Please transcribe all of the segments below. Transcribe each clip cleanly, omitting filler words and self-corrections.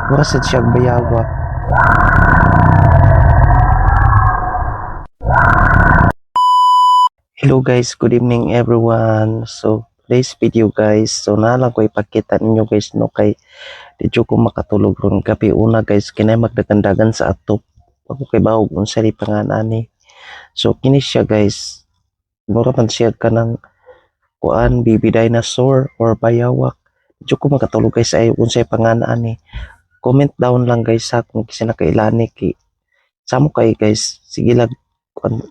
Mura sad siya bayawa. Hello guys, good evening everyone. So today's video guys, so nalang ko ipakita ninyo guys no kay dito ko makatulog ron gabi una guys kinay magdagandagan sa atop. Ako kay bawog unsa ni panganani. So kini siya guys. Mura man siya kanang kuan baby dinosaur or bayawak. Dito ko makatulog guys ay unsay panganani. Comment down lang guys sa kung kisa nakailani ki. Samo kay guys, sige lang kung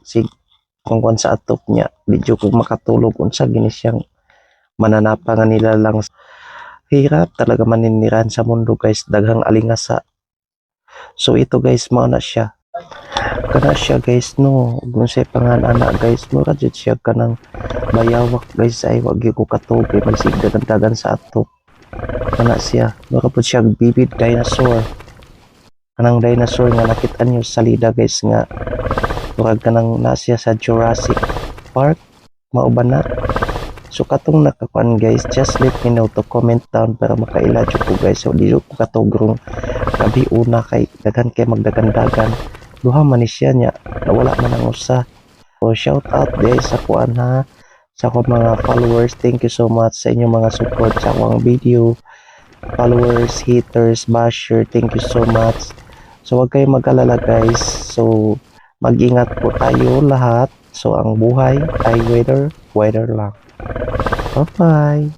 kuan sa atop niya. Dito ko makatulog unsa gini siyang mananapangan nila lang. Hirap talaga maniniran sa mundo guys, daghang alingasa. So ito guys, mao na siya. Kana siya guys no, unsay panganana guys, mura jud siya kanang bayawak guys ay wag gyud ko katog kay magsigdagan sa atop. Kana siya, mura po siya vivid dinosaur. Kanang dinosaur nga nakita niyo sa salida guys nga murag kanang nasya sa Jurassic Park, mao ba na? So katong nakakuan guys, just let me know to comment down para makaila jud ko guys. So dili ko katugrong gabi una kay daghan kay magdagandagan. Duha man ni siya nya, nawala man ang usa. So shout out guys sa kuan ha, sa akong mga followers. Thank you so much sa inyong mga support sa akong video. Followers, haters, basher, thank you so much. So wag kayong mag-alala guys. So mag-ingat po tayo lahat. So ang buhay ay weather lang. Bye-bye.